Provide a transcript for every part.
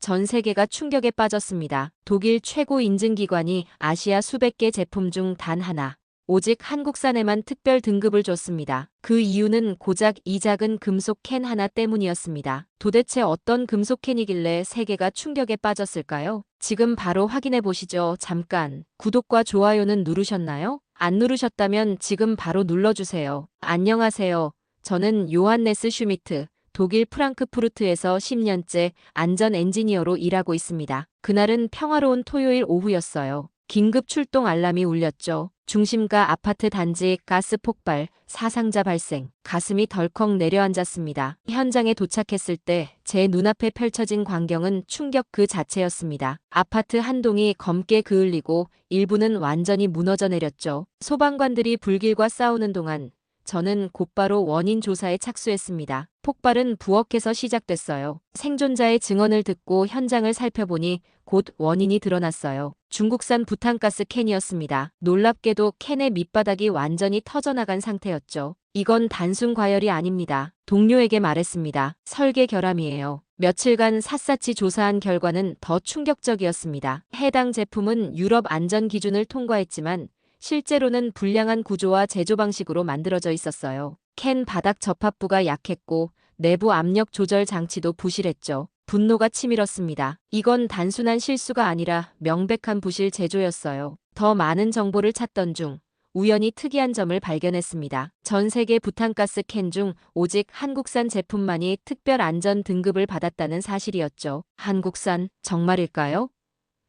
전 세계가 충격에 빠졌습니다. 독일 최고 인증기관이 아시아 수백 개 제품 중 단 하나, 오직 한국산에만 특별 등급을 줬습니다. 그 이유는 고작 이 작은 금속 캔 하나 때문이었습니다. 도대체 어떤 금속 캔이길래 세계가 충격에 빠졌을까요? 지금 바로 확인해 보시죠. 잠깐, 구독과 좋아요는 누르셨나요? 안 누르셨다면 지금 바로 눌러주세요. 안녕하세요. 저는 요한네스 슈미트, 독일 프랑크푸르트에서 10년째 안전 엔지니어로 일하고 있습니다. 그날은 평화로운 토요일 오후였어요. 긴급 출동 알람이 울렸죠. 중심가 아파트 단지 가스 폭발, 사상자 발생, 가슴이 덜컥 내려앉았습니다. 현장에 도착했을 때 제 눈앞에 펼쳐진 광경은 충격 그 자체였습니다. 아파트 한 동이 검게 그을리고 일부는 완전히 무너져 내렸죠. 소방관들이 불길과 싸우는 동안 저는 곧바로 원인 조사에 착수했습니다. 폭발은 부엌에서 시작됐어요. 생존자의 증언을 듣고 현장을 살펴보니 곧 원인이 드러났어요. 중국산 부탄가스 캔이었습니다. 놀랍게도 캔의 밑바닥이 완전히 터져나간 상태였죠. 이건 단순 과열이 아닙니다. 동료에게 말했습니다. 설계 결함이에요. 며칠간 샅샅이 조사한 결과는 더 충격적이었습니다. 해당 제품은 유럽 안전 기준을 통과했지만 실제로는 불량한 구조와 제조 방식으로 만들어져 있었어요. 캔 바닥 접합부가 약했고 내부 압력 조절 장치도 부실했죠. 분노가 치밀었습니다. 이건 단순한 실수가 아니라 명백한 부실 제조였어요. 더 많은 정보를 찾던 중 우연히 특이한 점을 발견했습니다. 전 세계 부탄가스 캔 중 오직 한국산 제품만이 특별 안전 등급을 받았다는 사실이었죠. 한국산, 정말일까요?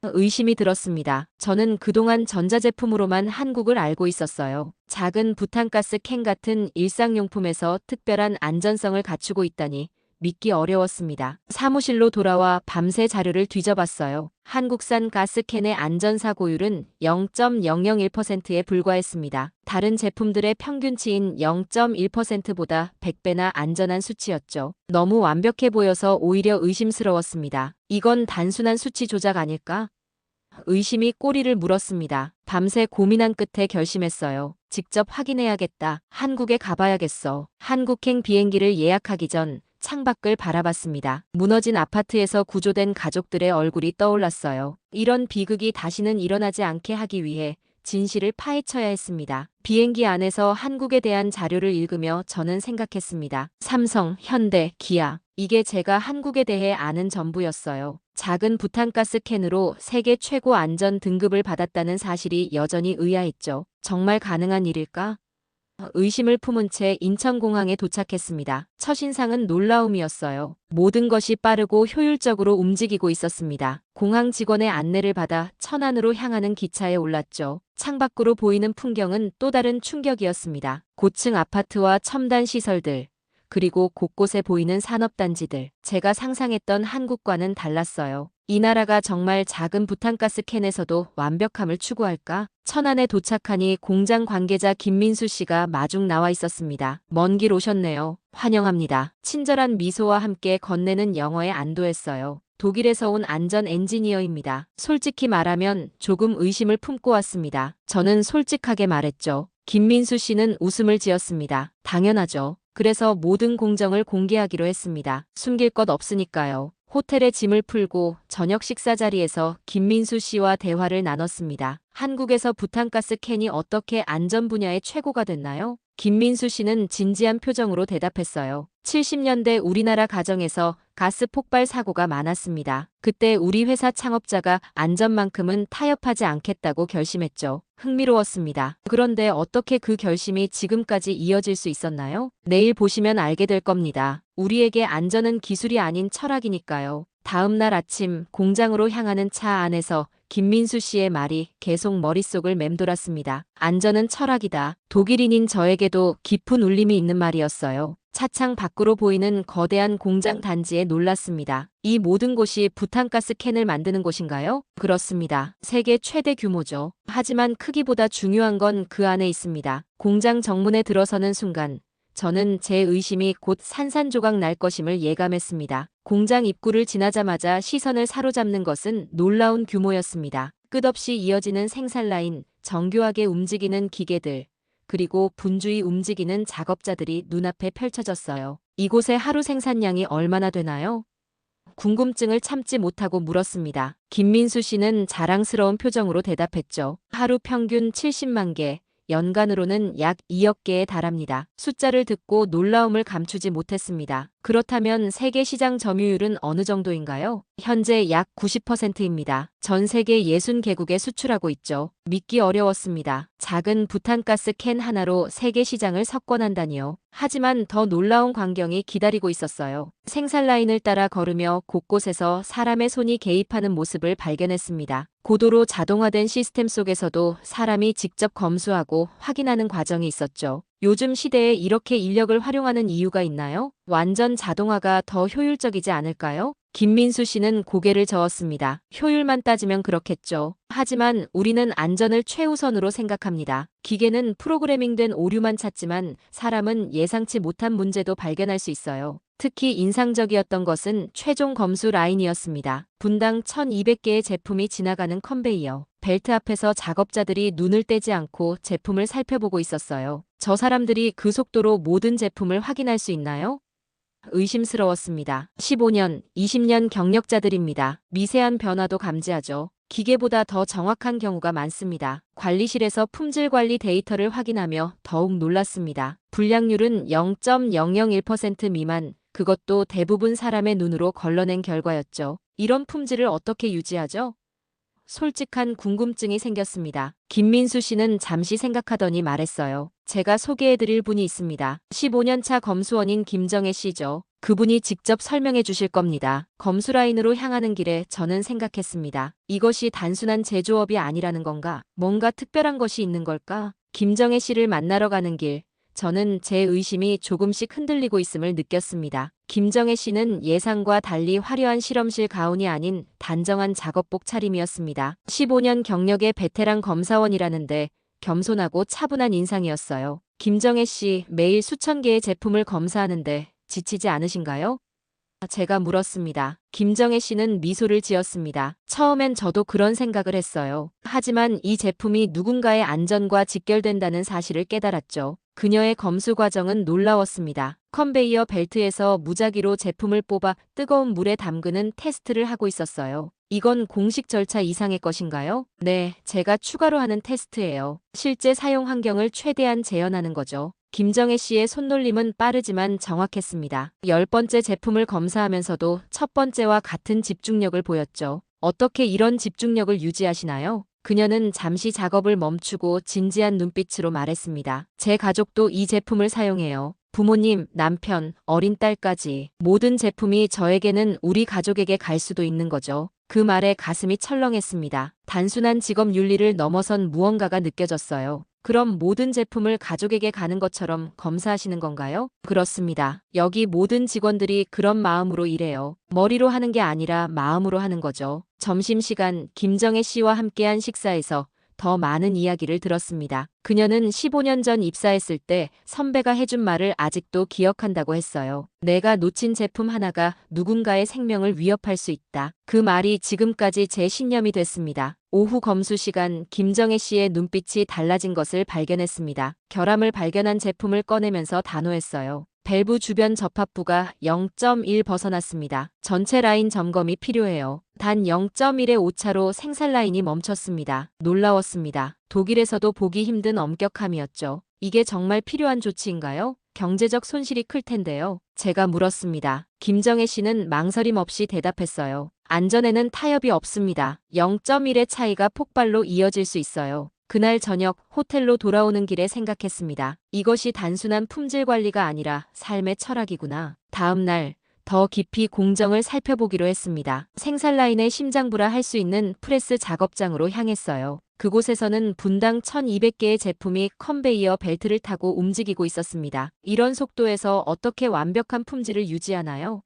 의심이 들었습니다. 저는 그동안 전자제품으로만 한국을 알고 있었어요. 작은 부탄가스 캔 같은 일상용품에서 특별한 안전성을 갖추고 있다니 믿기 어려웠습니다. 사무실로 돌아와 밤새 자료를 뒤져봤어요. 한국산 가스캔의 안전사고율은 0.001%에 불과했습니다. 다른 제품들의 평균치인 0.1%보다 100배나 안전한 수치였죠. 너무 완벽해 보여서 오히려 의심스러웠습니다. 이건 단순한 수치 조작 아닐까? 의심이 꼬리를 물었습니다. 밤새 고민한 끝에 결심했어요. 직접 확인해야겠다. 한국에 가봐야겠어. 한국행 비행기를 예약하기 전 창밖을 바라봤습니다. 무너진 아파트에서 구조된 가족들의 얼굴이 떠올랐어요. 이런 비극이 다시는 일어나지 않게 하기 위해 진실을 파헤쳐야 했습니다. 비행기 안에서 한국에 대한 자료를 읽으며 저는 생각했습니다. 삼성, 현대, 기아. 이게 제가 한국에 대해 아는 전부였어요. 작은 부탄가스 캔으로 세계 최고 안전 등급을 받았다는 사실이 여전히 의아했죠. 정말 가능한 일일까? 의심을 품은 채 인천공항에 도착했습니다. 첫인상은 놀라움이었어요. 모든 것이 빠르고 효율적으로 움직이고 있었습니다. 공항 직원의 안내를 받아 천안으로 향하는 기차에 올랐죠. 창밖으로 보이는 풍경은 또 다른 충격이었습니다. 고층 아파트와 첨단 시설들, 그리고 곳곳에 보이는 산업단지들. 제가 상상했던 한국과는 달랐어요. 이 나라가 정말 작은 부탄가스 캔에서도 완벽함을 추구할까? 천안에 도착하니 공장 관계자 김민수 씨가 마중 나와 있었습니다. 먼 길 오셨네요. 환영합니다. 친절한 미소와 함께 건네는 영어에 안도했어요. 독일에서 온 안전 엔지니어입니다. 솔직히 말하면 조금 의심을 품고 왔습니다. 저는 솔직하게 말했죠. 김민수 씨는 웃음을 지었습니다. 당연하죠. 그래서 모든 공정을 공개하기로 했습니다. 숨길 것 없으니까요. 호텔에 짐을 풀고 저녁 식사 자리에서 김민수 씨와 대화를 나눴습니다. 한국에서 부탄가스 캔이 어떻게 안전 분야의 최고가 됐나요? 김민수 씨는 진지한 표정으로 대답했어요. 70년대 우리나라 가정에서 가스 폭발 사고가 많았습니다. 그때 우리 회사 창업자가 안전만큼은 타협하지 않겠다고 결심했죠. 흥미로웠습니다. 그런데 어떻게 그 결심이 지금까지 이어질 수 있었나요? 내일 보시면 알게 될 겁니다. 우리에게 안전은 기술이 아닌 철학이니까요. 다음 날 아침 공장으로 향하는 차 안에서 김민수 씨의 말이 계속 머릿속을 맴돌았습니다. 안전은 철학이다. 독일인인 저에게도 깊은 울림이 있는 말이었어요. 차창 밖으로 보이는 거대한 공장 단지에 놀랐습니다. 이 모든 곳이 부탄가스 캔을 만드는 곳인가요? 그렇습니다. 세계 최대 규모죠. 하지만 크기보다 중요한 건 그 안에 있습니다. 공장 정문에 들어서는 순간 저는 제 의심이 곧 산산조각 날 것임을 예감했습니다. 공장 입구를 지나자마자 시선을 사로잡는 것은 놀라운 규모였습니다. 끝없이 이어지는 생산 라인, 정교하게 움직이는 기계들, 그리고 분주히 움직이는 작업자들이 눈앞에 펼쳐졌어요. 이곳의 하루 생산량이 얼마나 되나요? 궁금증을 참지 못하고 물었습니다. 김민수 씨는 자랑스러운 표정으로 대답했죠. 하루 평균 70만 개, 연간으로는 약 2억 개에 달합니다. 숫자를 듣고 놀라움을 감추지 못했습니다. 그렇다면 세계 시장 점유율은 어느 정도인가요? 현재 약 90%입니다. 전 세계 60개국에 수출하고 있죠. 믿기 어려웠습니다. 작은 부탄가스 캔 하나로 세계 시장을 석권한다니요. 하지만 더 놀라운 광경이 기다리고 있었어요. 생산 라인을 따라 걸으며 곳곳에서 사람의 손이 개입하는 모습을 발견했습니다. 고도로 자동화된 시스템 속에서도 사람이 직접 검수하고 확인하는 과정이 있었죠. 요즘 시대에 이렇게 인력을 활용하는 이유가 있나요? 완전 자동화가 더 효율적이지 않을까요? 김민수 씨는 고개를 저었습니다. 효율만 따지면 그렇겠죠. 하지만 우리는 안전을 최우선으로 생각합니다. 기계는 프로그래밍된 오류만 찾지만 사람은 예상치 못한 문제도 발견할 수 있어요. 특히 인상적이었던 것은 최종 검수 라인이었습니다. 분당 1200개의 제품이 지나가는 컨베이어. 벨트 앞에서 작업자들이 눈을 떼지 않고 제품을 살펴보고 있었어요. 저 사람들이 그 속도로 모든 제품을 확인할 수 있나요? 의심스러웠습니다. 15년, 20년 경력자들입니다. 미세한 변화도 감지하죠. 기계보다 더 정확한 경우가 많습니다. 관리실에서 품질 관리 데이터를 확인하며 더욱 놀랐습니다. 불량률은 0.001% 미만, 그것도 대부분 사람의 눈으로 걸러낸 결과였죠. 이런 품질을 어떻게 유지하죠? 솔직한 궁금증이 생겼습니다. 김민수 씨는 잠시 생각하더니 말했어요. 제가 소개해드릴 분이 있습니다. 15년차 검수원인 김정혜 씨죠. 그분이 직접 설명해 주실 겁니다. 검수 라인으로 향하는 길에 저는 생각했습니다. 이것이 단순한 제조업이 아니라는 건가? 뭔가 특별한 것이 있는 걸까? 김정혜 씨를 만나러 가는 길. 저는 제 의심이 조금씩 흔들리고 있음을 느꼈습니다. 김정혜 씨는 예상과 달리 화려한 실험실 가운이 아닌 단정한 작업복 차림이었습니다. 15년 경력의 베테랑 검사원이라는데 겸손하고 차분한 인상이었어요. 김정혜 씨, 매일 수천 개의 제품을 검사하는데 지치지 않으신가요? 제가 물었습니다. 김정혜 씨는 미소를 지었습니다. 처음엔 저도 그런 생각을 했어요. 하지만 이 제품이 누군가의 안전과 직결된다는 사실을 깨달았죠. 그녀의 검수 과정은 놀라웠습니다. 컨베이어 벨트에서 무작위로 제품을 뽑아 뜨거운 물에 담그는 테스트를 하고 있었어요. 이건 공식 절차 이상의 것인가요? 네, 제가 추가로 하는 테스트예요. 실제 사용 환경을 최대한 재현하는 거죠. 김정혜 씨의 손놀림은 빠르지만 정확했습니다. 10번째 제품을 검사하면서도 첫 번째와 같은 집중력을 보였죠. 어떻게 이런 집중력을 유지하시나요? 그녀는 잠시 작업을 멈추고 진지한 눈빛으로 말했습니다. 제 가족도 이 제품을 사용해요. 부모님, 남편, 어린 딸까지 모든 제품이 저에게는 우리 가족에게 갈 수도 있는 거죠. 그 말에 가슴이 철렁했습니다. 단순한 직업 윤리를 넘어선 무언가가 느껴졌어요. 그럼 모든 제품을 가족에게 가는 것처럼 검사하시는 건가요? 그렇습니다. 여기 모든 직원들이 그런 마음으로 일해요. 머리로 하는 게 아니라 마음으로 하는 거죠. 점심시간 김정혜 씨와 함께한 식사에서 더 많은 이야기를 들었습니다. 그녀는 15년 전 입사했을 때 선배가 해준 말을 아직도 기억한다고 했어요. 내가 놓친 제품 하나가 누군가의 생명을 위협할 수 있다. 그 말이 지금까지 제 신념이 됐습니다. 오후 검수 시간 김정혜 씨의 눈빛이 달라진 것을 발견했습니다. 결함을 발견한 제품을 꺼내면서 단호했어요. 밸브 주변 접합부가 0.1 벗어났습니다. 전체 라인 점검이 필요해요. 단 0.1의 오차로 생산 라인이 멈췄습니다. 놀라웠습니다. 독일에서도 보기 힘든 엄격함이었죠. 이게 정말 필요한 조치인가요? 경제적 손실이 클 텐데요. 제가 물었습니다. 김정혜 씨는 망설임 없이 대답했어요. 안전에는 타협이 없습니다. 0.1의 차이가 폭발로 이어질 수 있어요. 그날 저녁 호텔로 돌아오는 길에 생각했습니다. 이것이 단순한 품질 관리가 아니라 삶의 철학이구나. 다음 날 더 깊이 공정을 살펴보기로 했습니다. 생산 라인의 심장부라 할 수 있는 프레스 작업장으로 향했어요. 그곳에서는 분당 1200개의 제품이 컨베이어 벨트를 타고 움직이고 있었습니다. 이런 속도에서 어떻게 완벽한 품질을 유지하나요?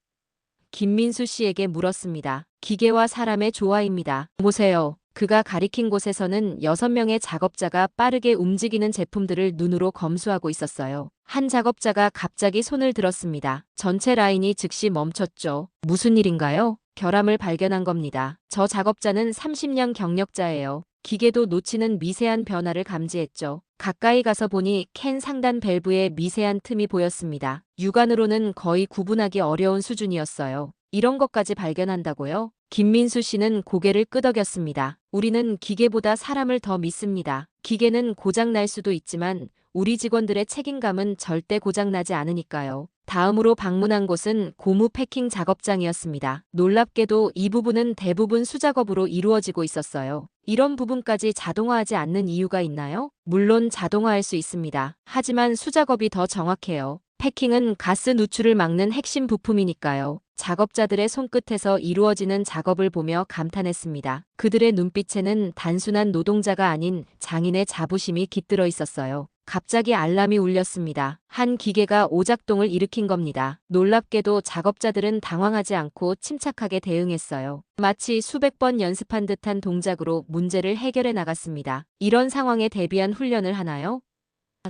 김민수 씨에게 물었습니다. 기계와 사람의 조화입니다. 보세요. 그가 가리킨 곳에서는 6명의 작업자가 빠르게 움직이는 제품들을 눈으로 검수하고 있었어요. 한 작업자가 갑자기 손을 들었습니다. 전체 라인이 즉시 멈췄죠. 무슨 일인가요? 결함을 발견한 겁니다. 저 작업자는 30년 경력자예요. 기계도 놓치는 미세한 변화를 감지했죠. 가까이 가서 보니 캔 상단 밸브에 미세한 틈이 보였습니다. 육안으로는 거의 구분하기 어려운 수준이었어요. 이런 것까지 발견한다고요? 김민수 씨는 고개를 끄덕였습니다. 우리는 기계보다 사람을 더 믿습니다. 기계는 고장날 수도 있지만 우리 직원들의 책임감은 절대 고장나지 않으니까요. 다음으로 방문한 곳은 고무 패킹 작업장이었습니다. 놀랍게도 이 부분은 대부분 수작업으로 이루어지고 있었어요. 이런 부분까지 자동화하지 않는 이유가 있나요? 물론 자동화할 수 있습니다. 하지만 수작업이 더 정확해요. 패킹은 가스 누출을 막는 핵심 부품이니까요. 작업자들의 손끝에서 이루어지는 작업을 보며 감탄했습니다. 그들의 눈빛에는 단순한 노동자가 아닌 장인의 자부심이 깃들어 있었어요. 갑자기 알람이 울렸습니다. 한 기계가 오작동을 일으킨 겁니다. 놀랍게도 작업자들은 당황하지 않고 침착하게 대응했어요. 마치 수백 번 연습한 듯한 동작으로 문제를 해결해 나갔습니다. 이런 상황에 대비한 훈련을 하나요?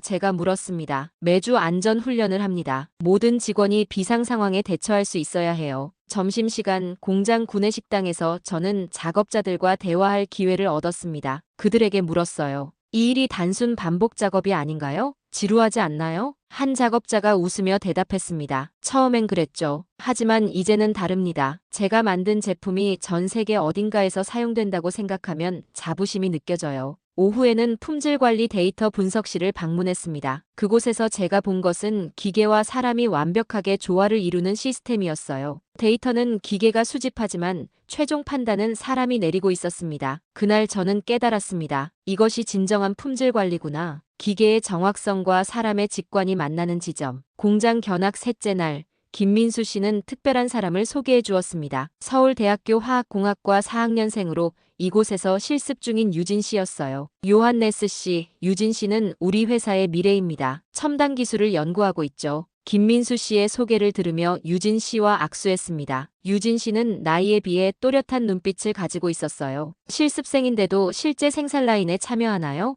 제가 물었습니다. 매주 안전 훈련을 합니다. 모든 직원이 비상 상황에 대처할 수 있어야 해요. 점심시간 공장 구내식당에서 저는 작업자들과 대화할 기회를 얻었습니다. 그들에게 물었어요. 이 일이 단순 반복 작업이 아닌가요? 지루하지 않나요? 한 작업자가 웃으며 대답했습니다. 처음엔 그랬죠. 하지만 이제는 다릅니다. 제가 만든 제품이 전 세계 어딘가에서 사용된다고 생각하면 자부심이 느껴져요. 오후에는 품질관리 데이터 분석실을 방문했습니다. 그곳에서 제가 본 것은 기계와 사람이 완벽하게 조화를 이루는 시스템이었어요. 데이터는 기계가 수집하지만 최종 판단은 사람이 내리고 있었습니다. 그날 저는 깨달았습니다. 이것이 진정한 품질관리구나. 기계의 정확성과 사람의 직관이 만나는 지점. 공장 견학 셋째 날. 김민수 씨는 특별한 사람을 소개해 주었습니다. 서울대학교 화학공학과 4학년생으로 이곳에서 실습 중인 유진 씨였어요. 요한네스 씨, 유진 씨는 우리 회사의 미래입니다. 첨단 기술을 연구하고 있죠. 김민수 씨의 소개를 들으며 유진 씨와 악수했습니다. 유진 씨는 나이에 비해 또렷한 눈빛을 가지고 있었어요. 실습생인데도 실제 생산 라인에 참여하나요?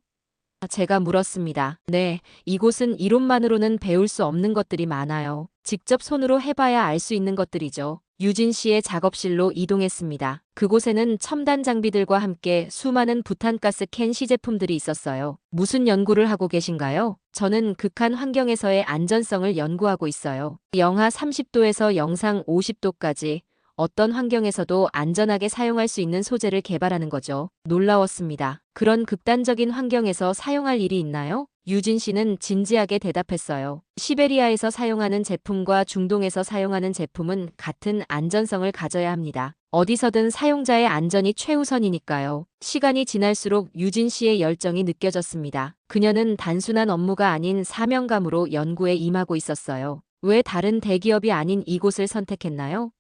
제가 물었습니다. 네, 이곳은 이론만으로는 배울 수 없는 것들이 많아요. 직접 손으로 해봐야 알 수 있는 것들이죠. 유진 씨의 작업실로 이동했습니다. 그곳에는 첨단 장비들과 함께 수많은 부탄가스 캔 시제품들이 있었어요. 무슨 연구를 하고 계신가요? 저는 극한 환경에서의 안전성을 연구하고 있어요. 영하 30도에서 영상 50도까지 어떤 환경에서도 안전하게 사용할 수 있는 소재를 개발하는 거죠. 놀라웠습니다. 그런 극단적인 환경에서 사용할 일이 있나요? 유진 씨는 진지하게 대답했어요. 시베리아에서 사용하는 제품과 중동에서 사용하는 제품은 같은 안전성을 가져야 합니다. 어디서든 사용자의 안전이 최우선이니까요. 시간이 지날수록 유진 씨의 열정이 느껴졌습니다. 그녀는 단순한 업무가 아닌 사명감으로 연구에 임하고 있었어요. 왜 다른 대기업이 아닌 이곳을 선택했나요?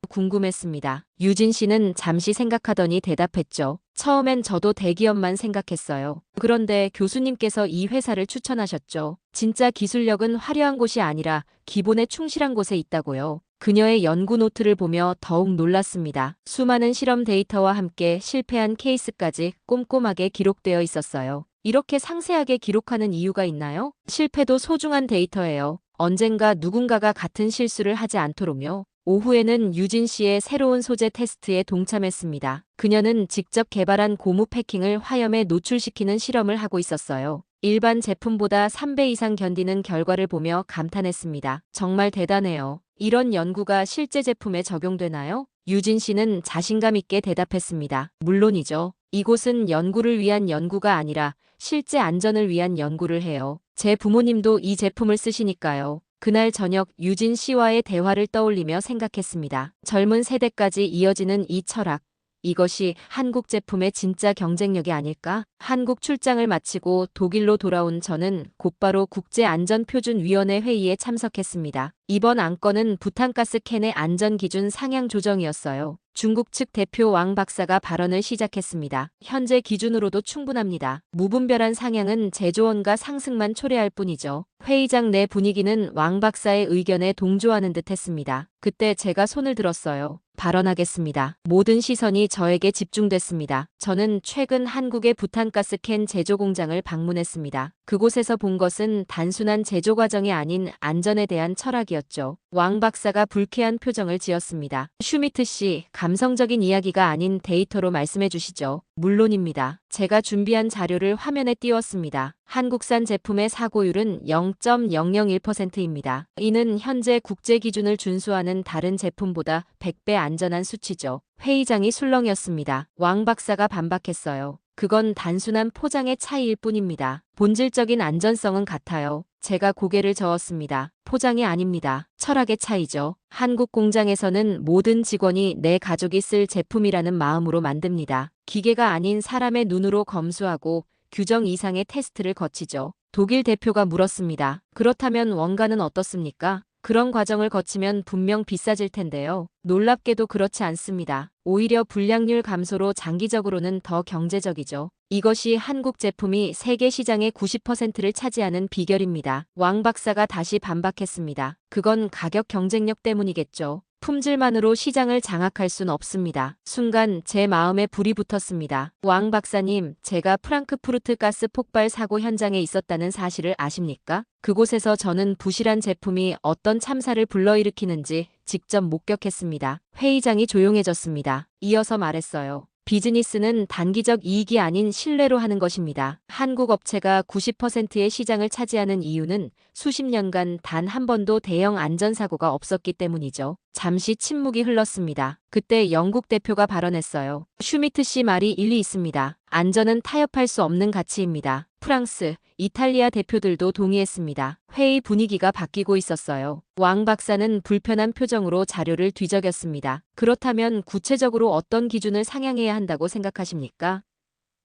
궁금했습니다. 유진 씨는 잠시 생각하더니 대답했죠. 처음엔 저도 대기업만 생각했어요. 그런데 교수님께서 이 회사를 추천하셨죠. 진짜 기술력은 화려한 곳이 아니라 기본에 충실한 곳에 있다고요. 그녀의 연구 노트를 보며 더욱 놀랐습니다. 수많은 실험 데이터와 함께 실패한 케이스까지 꼼꼼하게 기록되어 있었어요. 이렇게 상세하게 기록하는 이유가 있나요? 실패도 소중한 데이터예요. 언젠가 누군가가 같은 실수를 하지 않도록요. 오후에는 유진 씨의 새로운 소재 테스트에 동참했습니다. 그녀는 직접 개발한 고무 패킹을 화염에 노출시키는 실험을 하고 있었어요. 일반 제품보다 3배 이상 견디는 결과를 보며 감탄했습니다. 정말 대단해요. 이런 연구가 실제 제품에 적용되나요? 유진 씨는 자신감 있게 대답했습니다. 물론이죠. 이곳은 연구를 위한 연구가 아니라 실제 안전을 위한 연구를 해요. 제 부모님도 이 제품을 쓰시니까요. 그날 저녁 유진 씨와의 대화를 떠올리며 생각했습니다. 젊은 세대까지 이어지는 이 철학. 이것이 한국 제품의 진짜 경쟁력이 아닐까? 한국 출장을 마치고 독일로 돌아온 저는 곧바로 국제안전표준위원회 회의에 참석했습니다. 이번 안건은 부탄가스 캔의 안전기준 상향 조정이었어요. 중국 측 대표 왕 박사가 발언을 시작했습니다. 현재 기준으로도 충분합니다. 무분별한 상향은 제조원가 상승만 초래할 뿐이죠. 회의장 내 분위기는 왕 박사의 의견에 동조하는 듯 했습니다. 그때 제가 손을 들었어요. 발언하겠습니다. 모든 시선이 저에게 집중됐습니다. 저는 최근 한국의 부탄가스 캔 제조 공장을 방문했습니다. 그곳에서 본 것은 단순한 제조 과정이 아닌 안전에 대한 철학이었습니다. 이야기였죠. 왕 박사가 불쾌한 표정을 지었습니다. 슈미트 씨, 감성적인 이야기가 아닌 데이터로 말씀해 주시죠. 물론입니다. 제가 준비한 자료를 화면에 띄웠습니다. 한국산 제품의 사고율은 0.001%입니다. 이는 현재 국제 기준을 준수하는 다른 제품보다 100배 안전한 수치죠. 회의장이 술렁이었습니다. 왕 박사가 반박했어요. 그건 단순한 포장의 차이일 뿐입니다. 본질적인 안전성은 같아요. 제가 고개를 저었습니다. 포장이 아닙니다. 철학의 차이죠. 한국 공장에서는 모든 직원이 내 가족이 쓸 제품이라는 마음으로 만듭니다. 기계가 아닌 사람의 눈으로 검수하고 규정 이상의 테스트를 거치죠. 독일 대표가 물었습니다. 그렇다면 원가는 어떻습니까? 그런 과정을 거치면 분명 비싸질 텐데요. 놀랍게도 그렇지 않습니다. 오히려 불량률 감소로 장기적으로는 더 경제적이죠. 이것이 한국 제품이 세계 시장의 90%를 차지하는 비결입니다. 왕 박사가 다시 반박했습니다. 그건 가격 경쟁력 때문이겠죠. 품질만으로 시장을 장악할 순 없습니다. 순간 제 마음에 불이 붙었습니다. 왕 박사님, 제가 프랑크푸르트 가스 폭발 사고 현장에 있었다는 사실을 아십니까? 그곳에서 저는 부실한 제품이 어떤 참사를 불러일으키는지 직접 목격했습니다. 회의장이 조용해졌습니다. 이어서 말했어요. 비즈니스는 단기적 이익이 아닌 신뢰로 하는 것입니다. 한국 업체가 90%의 시장을 차지하는 이유는 수십 년간 단 한 번도 대형 안전사고가 없었기 때문이죠. 잠시 침묵이 흘렀습니다. 그때 영국 대표가 발언했어요. 슈미트 씨 말이 일리 있습니다. 안전은 타협할 수 없는 가치입니다. 프랑스, 이탈리아 대표들도 동의했습니다. 회의 분위기가 바뀌고 있었어요. 왕 박사는 불편한 표정으로 자료를 뒤적였습니다. 그렇다면 구체적으로 어떤 기준을 상향해야 한다고 생각하십니까?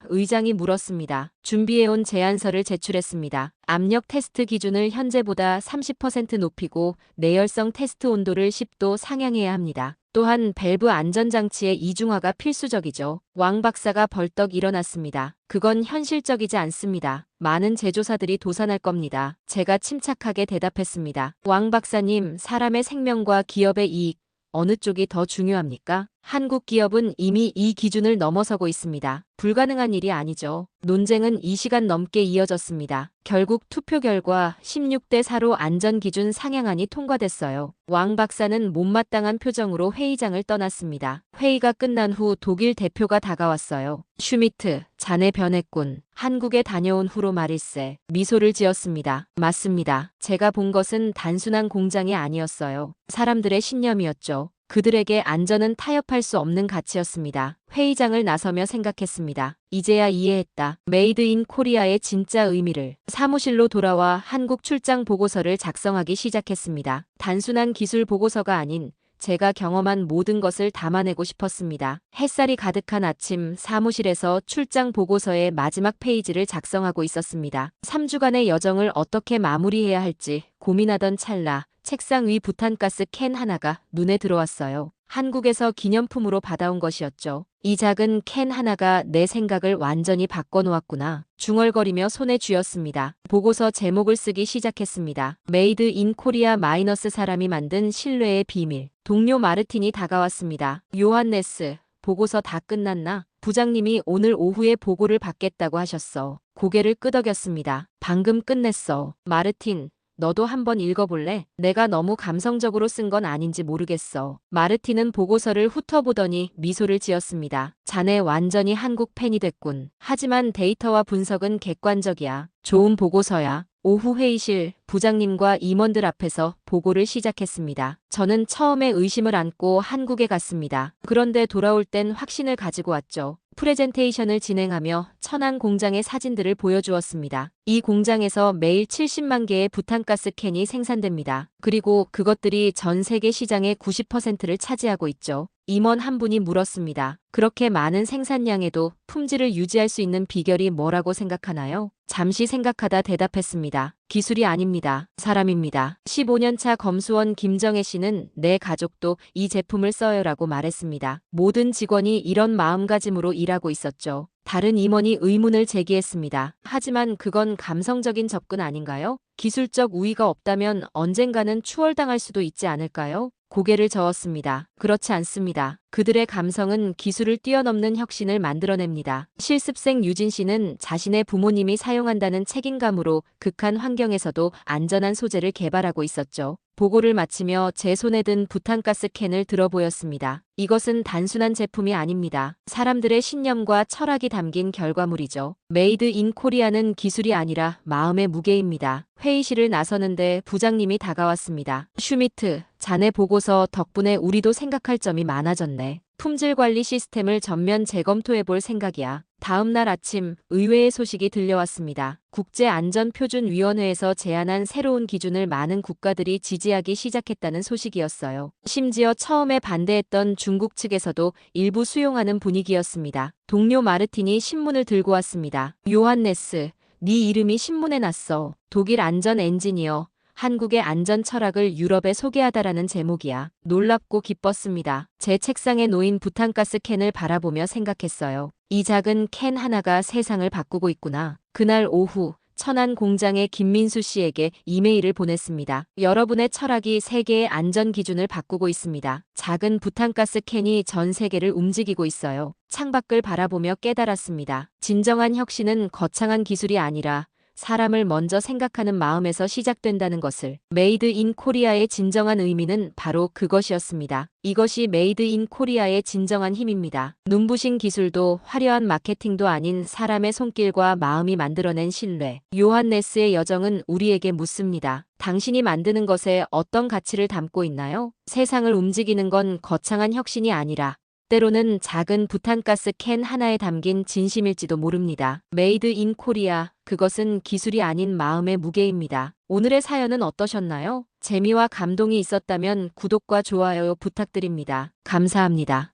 의장이 물었습니다. 준비해온 제안서를 제출했습니다. 압력 테스트 기준을 현재보다 30% 높이고 내열성 테스트 온도를 10도 상향해야 합니다. 또한 밸브 안전장치의 이중화가 필수적이죠. 왕 박사가 벌떡 일어났습니다. 그건 현실적이지 않습니다. 많은 제조사들이 도산할 겁니다. 제가 침착하게 대답했습니다. 왕 박사님, 사람의 생명과 기업의 이익, 어느 쪽이 더 중요합니까? 한국 기업은 이미 이 기준을 넘어서고 있습니다. 불가능한 일이 아니죠. 논쟁은 2시간 넘게 이어졌습니다. 결국 투표 결과 16대 4로 안전기준 상향안이 통과됐어요. 왕 박사는 못마땅한 표정으로 회의장을 떠났습니다. 회의가 끝난 후 독일 대표가 다가왔어요. 슈미트, 자네 변했군. 한국에 다녀온 후로 말일세. 미소를 지었습니다. 맞습니다. 제가 본 것은 단순한 공장이 아니었어요. 사람들의 신념이었죠. 그들에게 안전은 타협할 수 없는 가치였습니다. 회의장을 나서며 생각했습니다. 이제야 이해했다. 메이드 인 코리아의 진짜 의미를. 사무실로 돌아와 한국 출장 보고서를 작성하기 시작했습니다. 단순한 기술 보고서가 아닌 제가 경험한 모든 것을 담아내고 싶었습니다. 햇살이 가득한 아침, 사무실에서 출장 보고서의 마지막 페이지를 작성하고 있었습니다. 3주간의 여정을 어떻게 마무리해야 할지 고민하던 찰나 책상 위 부탄가스 캔 하나가 눈에 들어왔어요. 한국에서 기념품으로 받아온 것이었죠. 이 작은 캔 하나가 내 생각을 완전히 바꿔놓았구나. 중얼거리며 손에 쥐었습니다. 보고서 제목을 쓰기 시작했습니다. 메이드 인 코리아 마이너스 사람이 만든 신뢰의 비밀. 동료 마르틴이 다가왔습니다. 요한네스, 보고서 다 끝났나? 부장님이 오늘 오후에 보고를 받겠다고 하셨어. 고개를 끄덕였습니다. 방금 끝냈어. 마르틴, 너도 한번 읽어볼래? 내가 너무 감성적으로 쓴 건 아닌지 모르겠어. 마르틴은 보고서를 훑어보더니 미소를 지었습니다. 자네 완전히 한국 팬이 됐군. 하지만 데이터와 분석은 객관적이야. 좋은 보고서야. 오후 회의실, 부장님과 임원들 앞에서 보고를 시작했습니다. 저는 처음에 의심을 안고 한국에 갔습니다. 그런데 돌아올 땐 확신을 가지고 왔죠. 프레젠테이션을 진행하며 천안 공장의 사진들을 보여주었습니다. 이 공장에서 매일 70만 개의 부탄가스 캔이 생산됩니다. 그리고 그것들이 전 세계 시장의 90%를 차지하고 있죠. 임원 한 분이 물었습니다. 그렇게 많은 생산량에도 품질을 유지할 수 있는 비결이 뭐라고 생각하나요? 잠시 생각하다 대답했습니다. 기술이 아닙니다. 사람입니다. 15년차 검수원 김정혜 씨는 내 가족도 이 제품을 써요라고 말했습니다. 모든 직원이 이런 마음가짐으로 일하고 있었죠. 다른 임원이 의문을 제기했습니다. 하지만 그건 감성적인 접근 아닌가요? 기술적 우위가 없다면 언젠가는 추월당할 수도 있지 않을까요? 고개를 저었습니다. 그렇지 않습니다. 그들의 감성은 기술을 뛰어넘는 혁신을 만들어냅니다. 실습생 유진 씨는 자신의 부모님이 사용한다는 책임감으로 극한 환경에서도 안전한 소재를 개발하고 있었죠. 보고를 마치며 제 손에 든 부탄가스 캔을 들어 보였습니다. 이것은 단순한 제품이 아닙니다. 사람들의 신념과 철학이 담긴 결과물이죠. 메이드 인 코리아는 기술이 아니라 마음의 무게입니다. 회의실을 나서는데 부장님이 다가왔습니다. 슈미트, 자네 보고서 덕분에 우리도 생각할 점이 많아졌네. 품질 관리 시스템을 전면 재검토해 볼 생각이야. 다음 날 아침 의외의 소식이 들려왔습니다. 국제안전표준위원회에서 제안한 새로운 기준을 많은 국가들이 지지하기 시작했다는 소식이었어요. 심지어 처음에 반대했던 중국 측에서도 일부 수용하는 분위기였습니다. 동료 마르틴이 신문을 들고 왔습니다. 요한네스, 네 이름이 신문에 났어. 독일 안전 엔지니어. 한국의 안전 철학을 유럽에 소개하다라는 제목이야. 놀랍고 기뻤습니다. 제 책상에 놓인 부탄가스 캔을 바라보며 생각했어요. 이 작은 캔 하나가 세상을 바꾸고 있구나. 그날 오후 천안 공장의 김민수 씨에게 이메일을 보냈습니다. 여러분의 철학이 세계의 안전 기준을 바꾸고 있습니다. 작은 부탄가스 캔이 전 세계를 움직이고 있어요. 창밖을 바라보며 깨달았습니다. 진정한 혁신은 거창한 기술이 아니라 사람을 먼저 생각하는 마음에서 시작된다는 것을. 메이드 인 코리아의 진정한 의미는 바로 그것이었습니다. 이것이 메이드 인 코리아의 진정한 힘입니다. 눈부신 기술도 화려한 마케팅도 아닌 사람의 손길과 마음이 만들어낸 신뢰. 요한네스의 여정은 우리에게 묻습니다. 당신이 만드는 것에 어떤 가치를 담고 있나요? 세상을 움직이는 건 거창한 혁신이 아니라 때로는 작은 부탄가스 캔 하나에 담긴 진심일지도 모릅니다. 메이드 인 코리아, 그것은 기술이 아닌 마음의 무게입니다. 오늘의 사연은 어떠셨나요? 재미와 감동이 있었다면 구독과 좋아요 부탁드립니다. 감사합니다.